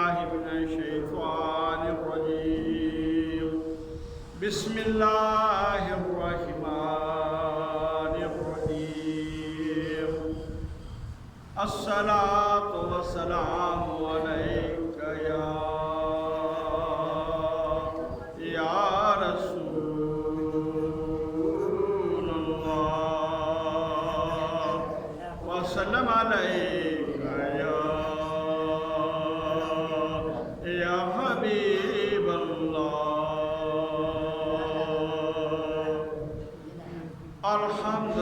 بالله من الشيطان الرجيم بسم الله الرحمن الرحيم الصلاة والسلام عليك يا رسول الله وسلم عليك يا حبيب الله الحمد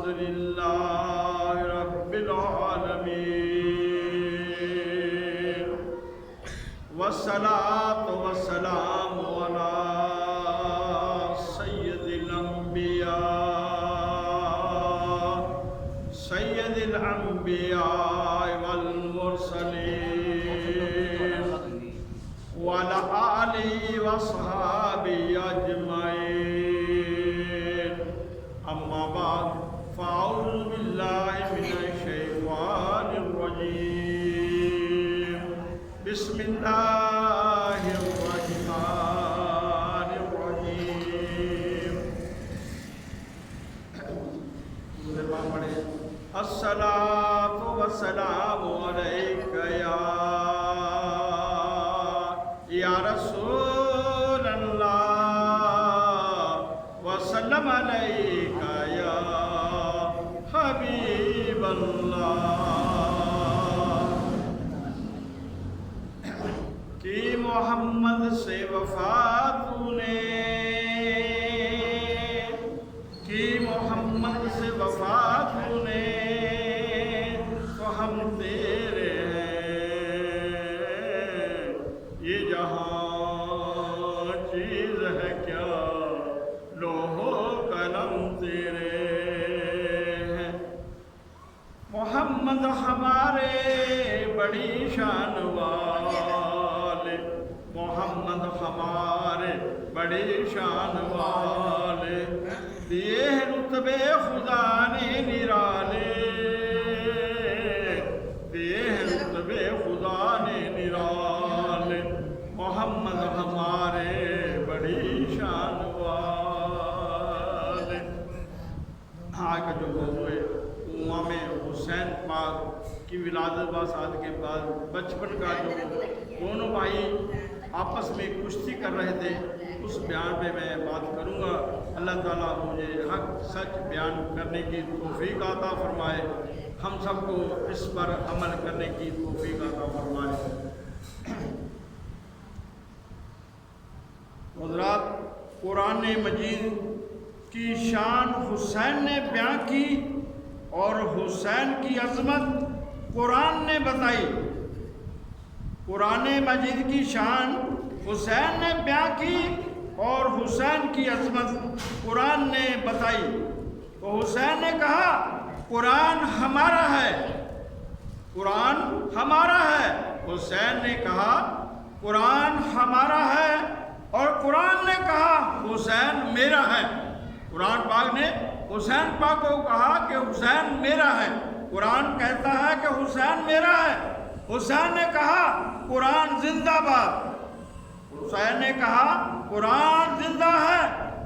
لله رب العالمين والصلاة والسلام على سيد الأنبياء والمرسلين وعلى آله وصحبه أجمعين أما بعد فأعوذ بالله من الشيطان الرجيم بسم الله الرحمن الرحيم الصلاة والسلام عليك يا رسول الله وسلم عليك يا حبيب الله کہ محمد سے وفا تو نے کہ محمد سے وفا تو نے تو ہم تیرے ہیں یہ جہاں چیز ہے کیا لوح و قلم تیرے ہیں محمد ہمارے بڑی شان والے محمد ہمارے بڑی شان والے دیے رتبے خدا نے نرالے دیے رتبے خدا نے نرالے محمد ہمارے بڑی شان والے آج جو موضوع ہے امام حسین پاک کی ولادت باسعاد کے بعد بچپن کا جو دونوں بھائی آپس میں کشتی کر رہے تھے اس بیان پہ میں بات کروں گا اللہ تعالیٰ مجھے حق سچ بیان کرنے کی توفیق عطا فرمائے ہم سب کو اس پر عمل کرنے کی توفیق عطا فرمائے حضرات قرآن مجید کی شان حسین نے بیان کی اور حسین کی عظمت قرآن نے بتائی قرآن مجید کی شان حسین نے بیان کی اور حسین کی عظمت قرآن نے بتائی تو حسین نے کہا قرآن ہمارا ہے قرآن ہمارا ہے حسین نے کہا قرآن ہمارا ہے اور قرآن نے کہا حسین میرا ہے قرآن پاک نے حسین پاک کو کہا کہ حسین میرا ہے قرآن کہتا ہے کہ حسین میرا ہے حسین نے کہا قرآن زندہ باد حسین نے کہا قرآن زندہ ہے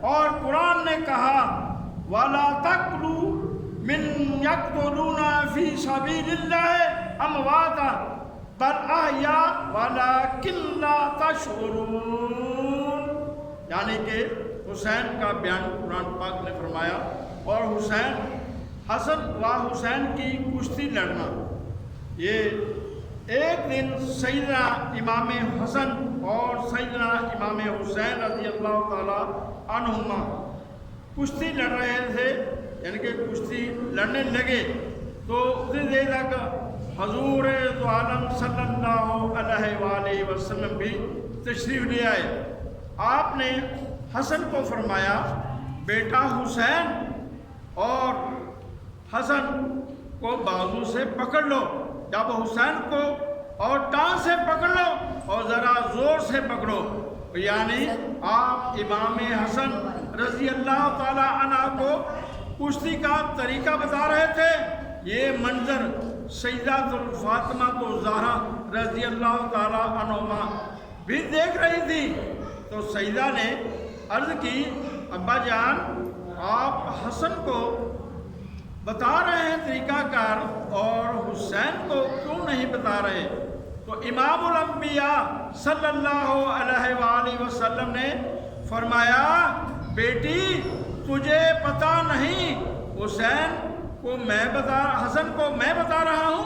اور قرآن نے کہا وَلَا تَقْتُلُوا مِنْ يَقْتُلُونَ فِي سَبِيلِ اللَّهِ أَمْوَاتًا بَلْ أَحْيَاءٌ وَلَكِنْ لَا تَشْعُرُونَ یعنی کہ حسین کا بیان قرآن پاک نے فرمایا اور حسن و حسین کی کشتی لڑنا یہ ایک دن سیدنا امام حسن اور سیدنا امام حسین رضی اللہ تعالیٰ عنہما کشتی لڑ رہے تھے یعنی کہ کشتی لڑنے لگے تو اسی دیر تک حضور دو عالم صلی اللہ علیہ وآلہ وسلم بھی تشریف لے آئے آپ نے حسن کو فرمایا بیٹا حسین اور حسن کو بازو سے پکڑ لو جب حسین کو اور ٹانگ سے پکڑ لو اور ذرا زور سے پکڑو یعنی آپ امام حسن رضی اللہ تعالی عنہ کو کشتی کا طریقہ بتا رہے تھے یہ منظر سیدۃ فاطمہ تو زہرا رضی اللہ تعالیٰ عنہما بھی دیکھ رہی تھی، تو سیدہ نے عرض کی ابا جان آپ حسن کو بتا رہے ہیں طریقہ کار اور حسین کو کیوں نہیں بتا رہے؟ تو امام الانبیاء صلی اللہ علیہ وآلہ وسلم نے فرمایا بیٹی تجھے پتہ نہیں، حسن کو میں بتا رہا ہوں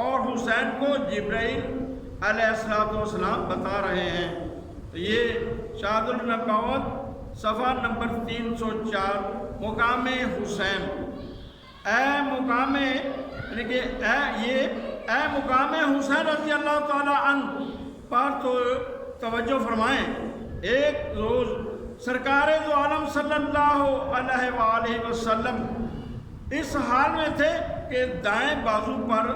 اور حسین کو جبرائیل علیہ السلام بتا رہے ہیں۔ تو یہ شہادت النبوت صفحہ نمبر 304 مقام حسین، اے مقام یعنی کہ اے مقام حسین رضی اللہ تعالیٰ عنہ پر تو توجہ فرمائیں۔ ایک روز سرکار دو عالم صلی اللہ علیہ وآلہ وسلم اس حال میں تھے کہ دائیں بازو پر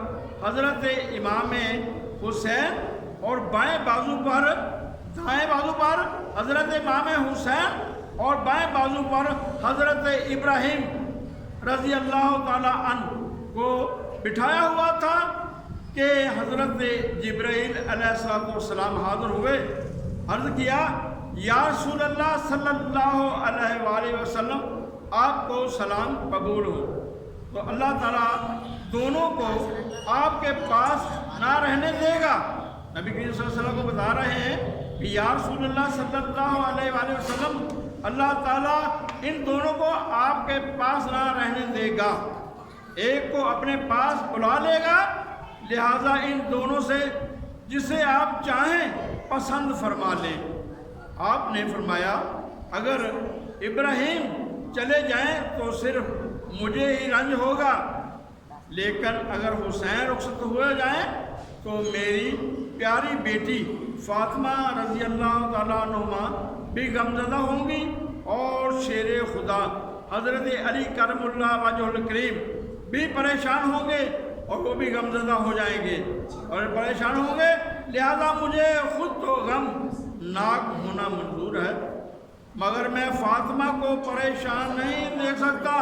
حضرت امام حسین اور دائیں بازو پر حضرت امام حسین اور بائیں بازو پر حضرت ابراہیم رضی اللہ تعالیٰ عنہ کو بٹھایا ہوا تھا کہ حضرت جبرائیل علیہ السلام حاضر ہوئے۔ عرض کیا یا رسول اللہ صلی اللہ علیہ وآلہ وسلم آپ کو سلام قبول ہو۔ تو اللہ تعالیٰ دونوں کو آپ کے پاس نہ رہنے دے گا۔ نبی کریم صلی اللہ علیہ وسلم کو بتا رہے ہیں کہ یا رسول اللہ صلی اللہ علیہ وآلہ وسلم اللہ تعالیٰ ان دونوں کو آپ کے پاس نہ رہنے دے گا، ایک کو اپنے پاس بلا لے گا، لہٰذا ان دونوں سے جسے آپ چاہیں پسند فرما لیں۔ آپ نے فرمایا اگر ابراہیم چلے جائیں تو صرف مجھے ہی رنج ہوگا، لیکن اگر حسین رخصت ہوئے جائیں تو میری پیاری بیٹی فاطمہ رضی اللہ تعالیٰ عنہما بھی غمزدہ ہوں گی اور شیر خدا حضرت علی کرم اللہ وجہ الکریم بھی پریشان ہوں گے اور وہ بھی غمزدہ ہو جائیں گے اور پریشان ہوں گے، لہذا مجھے خود تو غم ناک ہونا منظور ہے، مگر میں فاطمہ کو پریشان نہیں دیکھ سکتا۔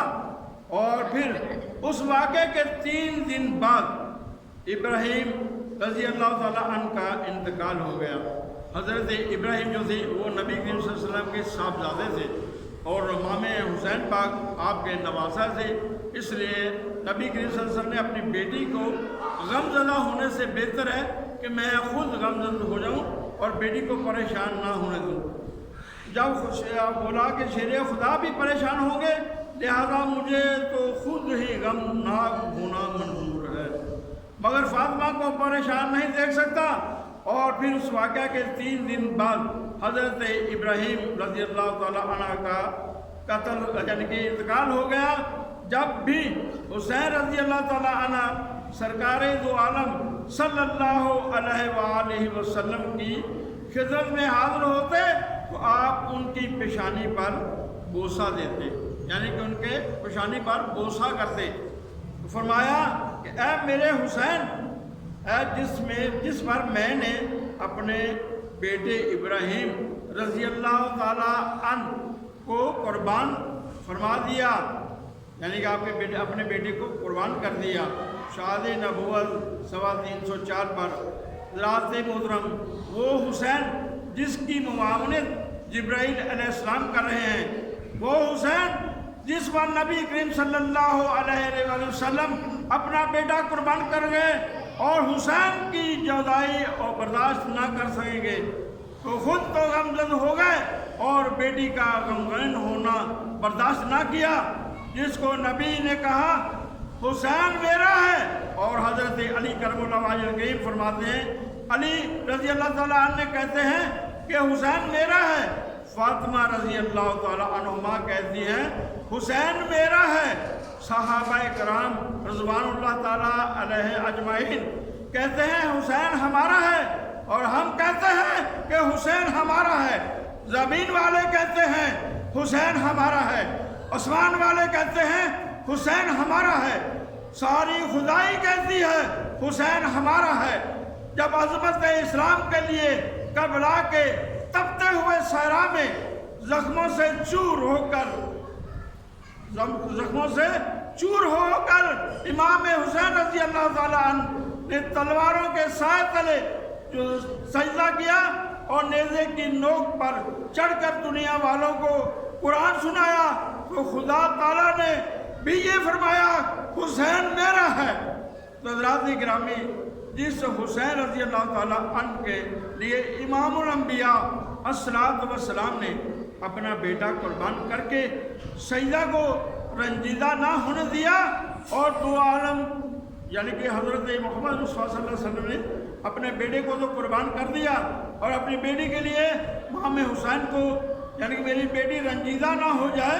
اور پھر اس واقعے کے 3 دن بعد ابراہیم رضی اللہ تعالیٰ عنہ کا انتقال ہو گیا۔ حضرت ابراہیم جو تھے وہ نبی کریم صلی اللہ علیہ وسلم کے صاحبزادے تھے اور امام حسین پاک آپ کے نواسہ تھے، اس لیے نبی کریم صلی اللہ علیہ وسلم نے اپنی بیٹی کو غمزدہ ہونے سے بہتر ہے کہ میں خود غمزدہ ہو جاؤں اور بیٹی کو پریشان نہ ہونے دوں۔ جب بولا کہ شیر خدا بھی پریشان ہوں گے، لہذا مجھے تو خود ہی غمناک ہونا منظور ہے، مگر فاطمہ کو پریشان نہیں دیکھ سکتا۔ اور پھر اس واقعہ کے 3 دن بعد حضرت ابراہیم رضی اللہ تعالیٰ عنہ کا قتل یعنی کہ انتقال ہو گیا۔ جب بھی حسین رضی اللہ تعالیٰ عنہ سرکار دو عالم صلی اللہ علیہ وآلہ وسلم کی خدمت میں حاضر ہوتے تو آپ ان کی پیشانی پر بوسہ دیتے، یعنی کہ ان کے پیشانی پر بوسہ کرتے۔ فرمایا کہ اے میرے حسین، اے جس پر میں نے اپنے بیٹے ابراہیم رضی اللہ تعالیٰ عنہ کو قربان فرما دیا، یعنی کہ آپ کے اپنے بیٹے کو قربان کر دیا۔ شہادت نبوت صفحہ 304 پر حضرات محترم وہ حسین جس کی معاونت جبرائیل علیہ السلام کر رہے ہیں، وہ حسین جس پر نبی کریم صلی اللہ علیہ وسلم اپنا بیٹا قربان کر گئے اور حسین کی جدائی اور برداشت نہ کر سکیں گے تو خود تو غمزدہ ہو گئے اور بیٹی کا غمگین ہونا برداشت نہ کیا، جس کو نبی نے کہا حسین میرا ہے، اور حضرت علی کرم اللہ وجہ الکریم فرماتے ہیں علی رضی اللہ تعالیٰ عنہ کہتے ہیں کہ حسین میرا ہے، فاطمہ رضی اللہ تعالیٰ عنہما کہتی ہیں حسین میرا ہے، صحابہ کرام رضوان اللہ تعالیٰ علیہ اجمعین کہتے ہیں حسین ہمارا ہے، اور ہم کہتے ہیں کہ حسین ہمارا ہے، زمین والے کہتے ہیں حسین ہمارا ہے، آسمان والے کہتے ہیں حسین ہمارا ہے، ساری خدائی کہتی ہے حسین ہمارا ہے۔ جب عظمت اسلام کے لیے کربلا کے تپتے ہوئے صحرا میں زخموں سے چور ہو کر امام حسین رضی اللہ تعالیٰ عنہ نے تلواروں کے سائے تلے جو سجدہ کیا اور نیزے کی نوک پر چڑھ کر دنیا والوں کو قرآن سنایا، تو خدا تعالیٰ نے بھی یہ فرمایا حسین میرا ہے۔ تو حضرات گرامی، جس حسین رضی اللہ تعالیٰ عنہ کے لیے امام الانبیاء الصلوۃ والسلام نے اپنا بیٹا قربان کر کے سجدہ کو رنجیدہ نہ ہونے دیا، اور دو عالم یعنی کہ حضرت محمد مصطفیٰ صلی اللہ علیہ وسلم نے اپنے بیٹے کو تو قربان کر دیا، اور اپنی بیٹی کے لیے امام حسین کو یعنی کہ میری بیٹی رنجیدہ نہ ہو جائے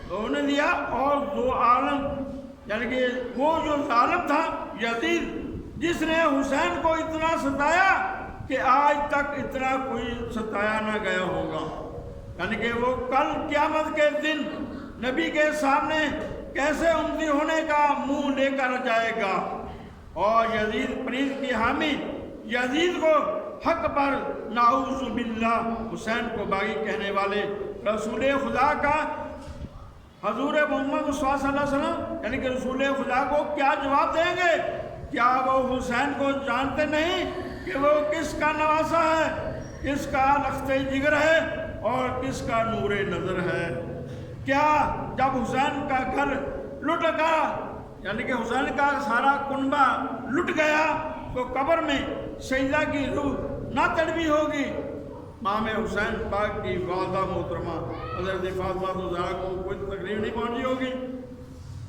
تو انہیں دیا، اور دو عالم یعنی کہ وہ جو ظالم تھا یزید، جس نے حسین کو اتنا ستایا کہ آج تک اتنا کوئی ستایا نہ گیا ہوگا، یعنی کہ وہ کل قیامت کے دن نبی کے سامنے کیسے امتی ہونے کا منہ لے کر جائے گا۔ اور یزید پریز کی حامی، یزید کو حق پر نعوذ باللہ حسین کو باغی کہنے والے رسول خدا کا حضور محمد صلی اللہ علیہ وسلم یعنی کہ رسول خدا کو کیا جواب دیں گے؟ کیا وہ حسین کو جانتے نہیں کہ وہ کس کا نواسا ہے، کس کا لخت جگر ہے اور کس کا نور نظر ہے؟ کیا جب حسین کا گھر لٹ گیا یعنی کہ حسین کا سارا کنبہ لٹ گیا تو قبر میں سجدہ کی روح نہ تڑپی ہوگی؟ امام حسین پاک کی والدہ محترمہ حضرت فاطمہ الزہرا کو کوئی تکلیف نہیں پہنچی ہوگی؟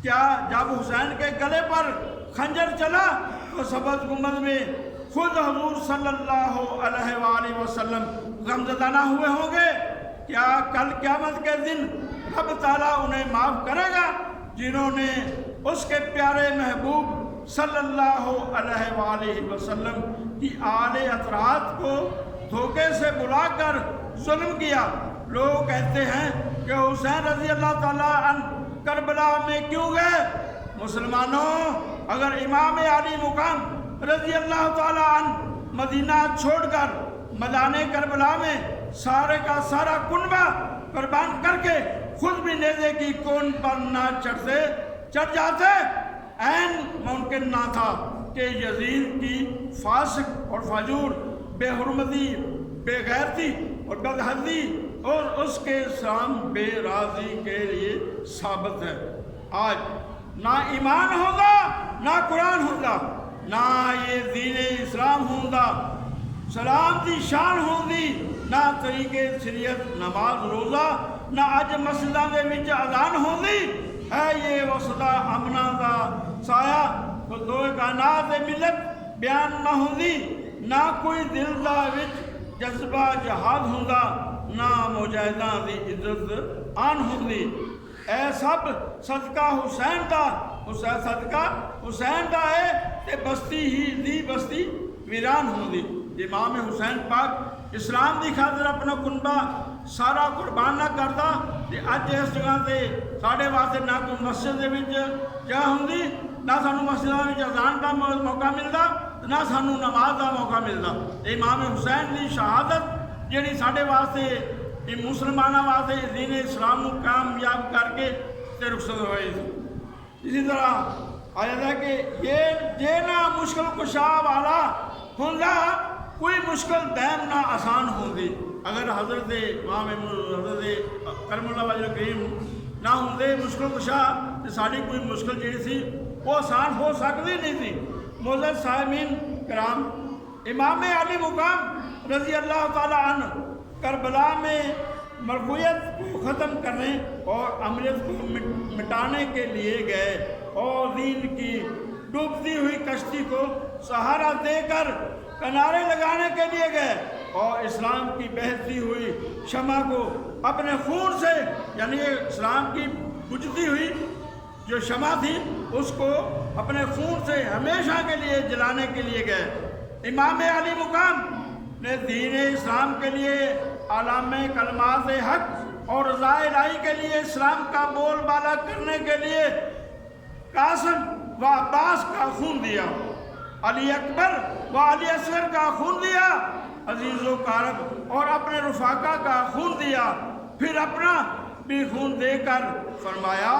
کیا جب حسین کے گلے پر خنجر چلا تو سبز گنبد میں خود حضور صلی اللہ علیہ وآلہ وسلم غمزدہ نہ ہوئے ہوں گے؟ کیا کل قیامت کے دن رب تعالیٰ انہیں معاف کرے گا جنہوں نے اس کے پیارے محبوب صلی اللہ علیہ وآلہ وسلم کی آل اطراط کو دھوکے سے بلا کر ظلم کیا؟ لوگ کہتے ہیں کہ حسین رضی اللہ تعالیٰ عنہ کربلا میں کیوں گئے؟ مسلمانوں، اگر امام علی مقام رضی اللہ تعالیٰ عنہ مدینہ چھوڑ کر میدان کربلا میں سارے کا سارا کنبہ قربان کر کے خود بھی نیزے کی کون پر نہ چڑھ جاتے، عین ممکن نہ تھا کہ یزید کی فاسق اور فاجور، بے حرمتی، بے غیرتی اور بدحدی اور اس کے سام بے راضی کے لیے ثابت ہے۔ آج نہ ایمان ہوگا، نہ قرآن ہوگا، نہ یہ دین اسلام ہوگا، سلامتی شان ہوگی، نہ طریقے شریعت نماز روزہ، نہ اج مسجداں دے وچ اذان ہوگی، ہے یہ وسطہ امنا دا سایہ، تو دو کائنات ملت بیان نہ ہوگی، نہ کوئی دل دا وچ جذبہ جہاد ہوگا، نہ مجاہداں دی عزت آن ہوگی۔ اے سب صدقہ حسین دا، صدقہ حسین دا ہے تے بستی ہی دی بستی ویران ہوگی۔ امام حسین پاک اسلام دی خاطر اپنا کنبہ سارا قربان نہ کرتا تے اج اس جگہ تے ساڈے واسطے نہ کوئی مسجد دے وچ جگہ ہوندی، نہ سانو مسجداں وچ اذان دا موقع ملدا، نہ سانو نماز دا موقع ملدا۔ امام حسین دی شہادت جہی ساڈے واسطے مسلمانوں واسطے دین اسلام کو کامیاب کر کے تے رخصت ہوئے۔ اسی طرح آیا ہے کہ یہ نہ مشکل کشا والا ہوندا کوئی مشکل دیم نہ آسان ہوندی۔ اگر حضرت امام حضرت کرم اللہ وجہ کریم نہ ہوندے مشکل کشا تو ساری کوئی مشکل جہی سی وہ آسان ہو سکتی نہیں تھی۔ معزز سامعین کرام، امام علی مقام رضی اللہ تعالیٰ عنہ کربلا میں مرغویت کو ختم کرنے اور عملیت کو مٹانے کے لیے گئے اور دین کی ڈوبتی ہوئی کشتی کو سہارا دے کر کنارے لگانے کے لیے گئے اور اسلام کی بہتی ہوئی شمع کو اپنے خون سے یعنی اسلام کی بجھتی ہوئی جو شمع تھی اس کو اپنے خون سے ہمیشہ کے لیے جلانے کے لیے گئے۔ امام علی مقام نے دین اسلام کے لیے علامہ کلمات حق اور رضا الہی کے لیے اسلام کا بول بالا کرنے کے لیے قاسم و عباس کا خون دیا، علی اکبر و علی اصغر کا خون دیا، عزیز و قارب اور اپنے رفاقہ کا خون دیا، پھر اپنا بھی خون دے کر فرمایا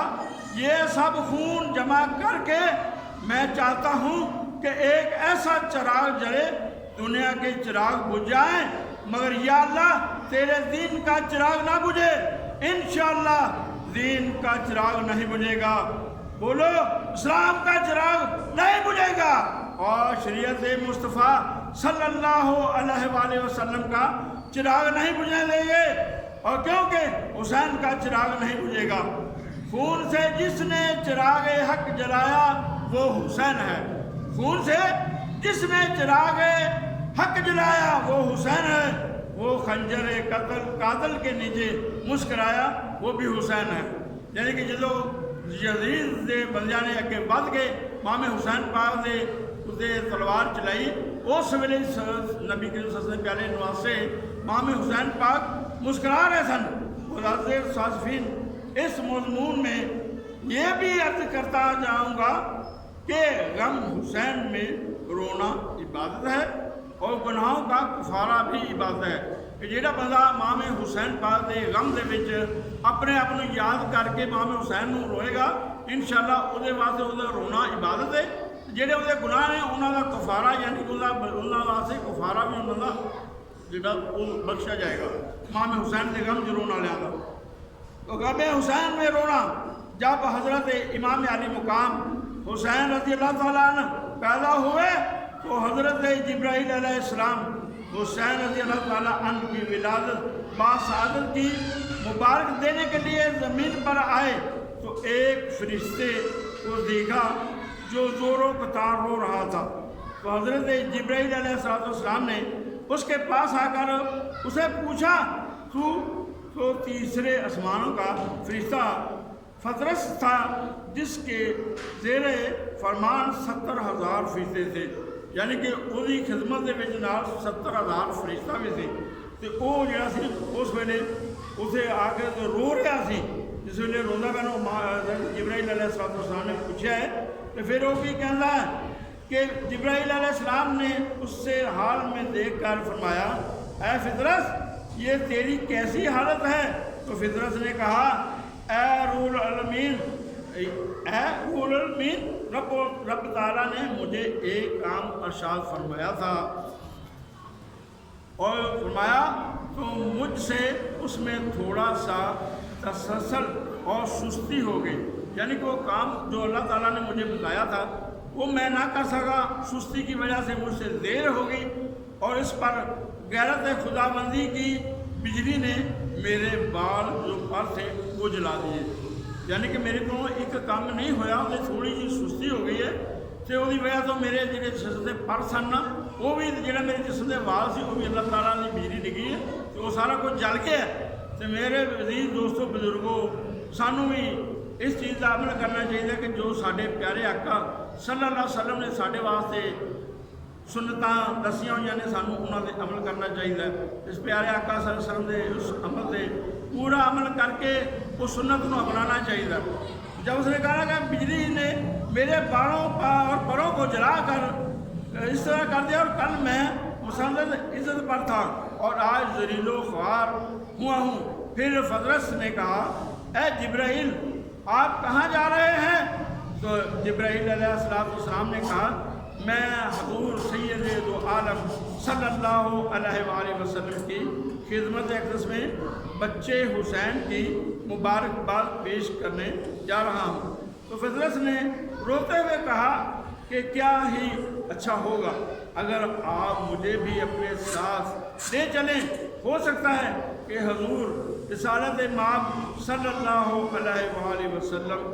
یہ سب خون جمع کر کے میں چاہتا ہوں کہ ایک ایسا چراغ جلے دنیا کے چراغ بجھ جائیں، مگر یا اللہ تیرے دین کا چراغ نہ بجھے، انشاءاللہ دین کا چراغ نہیں بجھے گا۔ بولو اسلام کا چراغ نہیں بجھے گا، اور شریعت مصطفیٰ صلی اللہ علیہ وآلہ وسلم کا چراغ نہیں بجھنے دیں گے، اور کیونکہ حسین کا چراغ نہیں بجھے گا۔ خون سے جس نے چراغ حق جلایا وہ حسین ہے، خون سے جس نے چراغ حق جلایا وہ حسین ہے، وہ خنجر قاتل کے نیچے مسکرایا وہ بھی حسین ہے۔ یعنی کہ جدو یزید دے بندیاں نے اگے بد کے امام حسین پاک دے اسے تلوار چلائی، اس ویلے نبی کریم صلی اللہ علیہ وسلم پیارے نواسے امام حسین پاک مسکرا رہے سن۔ حضرات صادفین، اس مضمون میں یہ بھی عرض کرتا جاؤں گا کہ غم حسین میں رونا عبادت ہے، اور گناہوں کا کفارہ بھی عبادت ہے، کہ جیڑا بندہ امام حسین پاک دے غم دے وچ اپنے آپ کو یاد کر کے امام حسین نو روئے گا، انشاءاللہ او دے واسطے او دا رونا عبادت ہے۔ جیڑے او دے گناہ نے انہاں دا کفارہ، یعنی کہ انہاں واسطے کفارہ بھی انہاں دا جیڑا او بخشا جائے گا امام حسین دے غم جو رونا لیا دا۔ تو غم حسین میں رونا، جب حضرت امام علی مقام حسین رضی اللہ تعالیٰ عنہ پیدا ہوئے تو حضرت جبرائیل علیہ السلام حسین رضی اللہ تعالیٰ عنہ کی ولادت باسعادت کی مبارک دینے کے لیے زمین پر آئے، تو ایک فرشتے کو دیکھا جو زوروں قطار رو رہا تھا۔ تو حضرت جبرائیل علیہ السلام نے اس کے پاس آ کر اسے پوچھا، تو تیسرے آسمانوں کا فرشتہ فطرس تھا جس کے زیر فرمان 70,000 فرشتے تھے، یعنی کہ وہی خدمت دے وچ نال 70,000 فرشتہ بھی تھے۔ تو وہ جڑا سی اس ویلے اسے آ کے رو رہا سی، جس ویلے روندا پیا جبرائیل علیہ السلام نے پوچھا ہے، تو پھر وہ بھی کہندا ہے کہ جبرائیل علیہ السلام نے اس سے حال میں دیکھ کر فرمایا، اے فطرس یہ تیری کیسی حالت ہے؟ تو فطرس نے کہا، اے روح العالمین، رب تعالیٰ نے مجھے ایک کام ارشاد فرمایا تھا، اور فرمایا تو مجھ سے اس میں تھوڑا سا تسلسل اور سستی ہو گئی، یعنی کہ وہ کام جو اللہ تعالیٰ نے مجھے بتایا تھا وہ میں نہ کر سکا، سستی کی وجہ سے مجھ سے دیر ہو گئی، اور اس پر غیرت خدا بندی کی بجلی نے میرے بال جو پر تھے وہ جلا دیے، یعنی کہ میرے کو ایک کام نہیں ہویا، وہ تھوڑی جی سستی ہو گئی ہے، تو وہ وجہ تو میرے جڑے جسم کے پر سن وہ بھی جڑا میرے جسم کے وال سی وہ بھی اللہ تعالیٰ نے بجلی ڈگی ہے، تو وہ سارا کچھ جل کے ہے۔ تو میرے عزیز دوستو بزرگوں، سانوں بھی اس چیز کا عمل کرنا چاہیے کہ جو سارے پیارے آقا صلی اللہ علیہ وسلم نے سارے واسطے سنتاں دسیاں ہوئی نے، سانوں انہوں نے عمل کرنا چاہیے۔ اس پیارے آقا صلی اللہ علیہ وسلم دے اس عمل سے پورا عمل کر کے اس سنت کو اپنانا چاہیے۔ جب اس نے کہا کہ بجلی نے میرے بالوں اور پروں کو جلا کر اس طرح کر دیا، اور کل میں مسلط عزت پر تھا اور آج ذلیل و خوار ہوا ہوں۔ پھر فطرس نے کہا، اے جبرائیل آپ کہاں جا رہے ہیں؟ تو جبرائیل علیہ السلام نے کہا، میں حضور سید دو عالم صلی اللہ علیہ وآلہ وسلم کی خدمت اقدس میں بچے حسین کی مبارکباد پیش کرنے جا رہا ہوں۔ تو فطرس نے روتے ہوئے کہا کہ کیا ہی اچھا ہوگا اگر آپ مجھے بھی اپنے ساتھ لے چلیں، ہو سکتا ہے کہ حضور رسالت مآب صلی اللہ علیہ وآلہ وسلم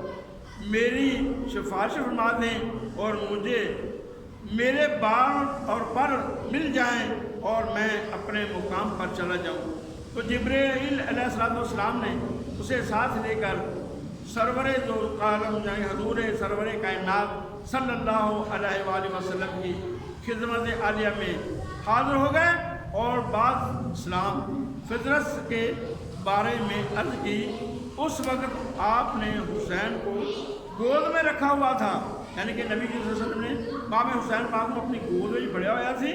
میری سفارش فرما دیں اور مجھے میرے بال اور پر مل جائیں اور میں اپنے مقام پر چلا جاؤں۔ تو جبرائیل علیہ السلام نے اسے ساتھ لے کر سرور دو عالم یعنی حضور سرور کائنات صلی اللہ علیہ وآلہ وسلم کی خدمت عالیہ میں حاضر ہو گئے، اور بعد اسلام فطرس کے بارے میں عرض کی۔ اس وقت آپ نے حسین کو گود میں رکھا ہوا تھا، یعنی کہ نبی صلی اللہ علیہ وسلم نے امام حسین پاک کو اپنی گود میں پڑھیا ہوا سی،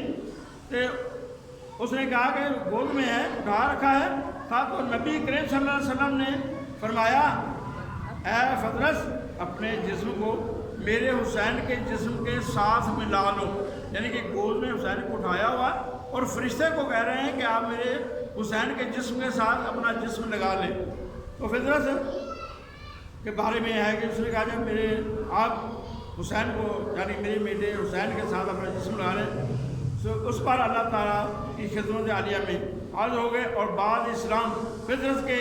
تو اس نے کہا کہ گود میں ہے، اٹھا رکھا ہے تھا، تو نبی کریم صلی اللہ علیہ وسلم نے فرمایا، اے فطرس اپنے جسم کو میرے حسین کے جسم کے ساتھ ملا لو، یعنی کہ گود میں حسین کو اٹھایا ہوا اور فرشتے کو کہہ رہے ہیں کہ آپ میرے حسین کے جسم کے ساتھ اپنا جسم لگا لیں۔ تو فطرت کے بارے میں ہے کہ اس نے کہا جب میرے آپ حسین کو یعنی میرے بیٹے حسین کے ساتھ اپنا جسم لگا لیں، تو اس پر اللہ تعالیٰ کی خدمت عالیہ میں حاضر ہو گئے۔ اور بعد اسلام فطرت کے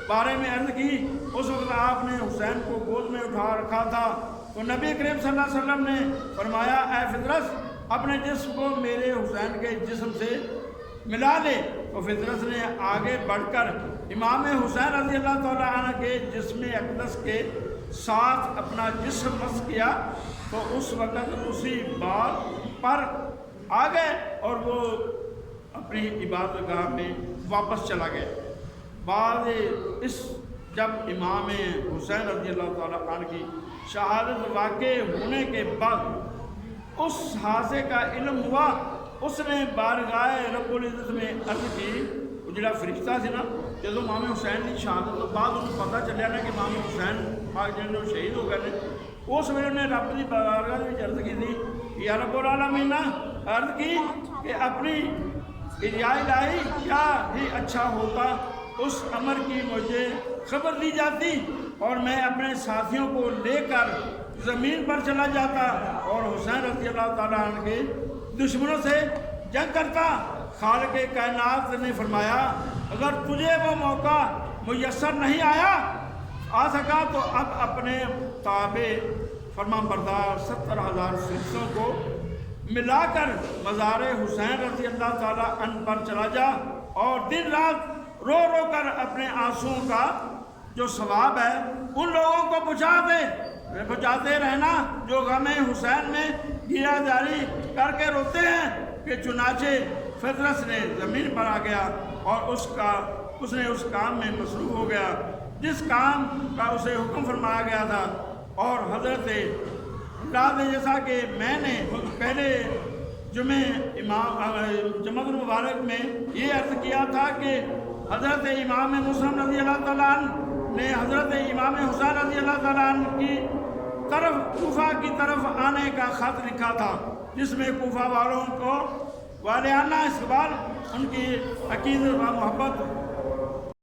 بارے میں عرض کی، اس وقت آپ نے حسین کو گود میں اٹھا رکھا تھا، تو نبی کریم صلی اللہ علیہ وسلم نے فرمایا اے فطرت اپنے جسم کو میرے حسین کے جسم سے ملا لے۔ تو فطرت نے آگے بڑھ کر امام حسین رضی اللہ تعالیٰ عنہ کے جسم اقدس کے ساتھ اپنا جسم مس کیا، تو اس وقت اسی بات پر آ گئے اور وہ اپنی عبادت گاہ میں واپس چلا گیا۔ بعد اس جب امام حسین رضی اللہ تعالیٰ عنہ کی شہادت واقع ہونے کے بعد اس حادثے کا علم ہوا، اس نے بارگاہ رب العزت میں عرض کی، وہ جڑا فرشتہ سی نا، جب امام حسین کی شہادت تو بعد انہوں پتہ چلیا نا کہ امام حسین پاک جن شہید ہو گئے، اس ویلے نے رب کی بارگاہ میں عرض کی تھی، یا رب العالمین عرض کی کہ اپنی یا الہی کیا ہی اچھا ہوتا اس امر کی مجھے خبر دی جاتی اور میں اپنے ساتھیوں کو لے کر زمین پر چلا جاتا اور حسین رضی اللہ تعالیٰ عنہ کے دشمنوں سے جنگ کرتا۔ خالق کائنات نے فرمایا اگر تجھے وہ موقع میسر نہیں آ سکا تو اب اپنے تابع فرما بردار 70,000 فرشتوں کو ملا کر مزار حسین رضی اللہ تعالیٰ عنہ پر چلا جا اور دن رات رو رو کر اپنے آنسوؤں کا جو ثواب ہے ان لوگوں کو پہنچاتے رہنا جو غم حسین میں گیرا جاری کر کے روتے ہیں۔ کہ چنانچہ فطرت نے زمین پر آ گیا اور اس نے اس کام میں مصروف ہو گیا جس کام کا اسے حکم فرمایا گیا تھا۔ اور حضرت اللہ جیسا کہ میں نے پہلے جمعۃ المبارک میں یہ عرض کیا تھا کہ حضرت امام مسلم رضی اللہ تعالیٰ عنہ نے حضرت امام حسین رضی اللہ تعالیٰ عنہ کی طرف کوفہ کی طرف آنے کا خط لکھا تھا، جس میں کوفہ والوں کو والہانہ استقبال، ان کی عقیدت و محبت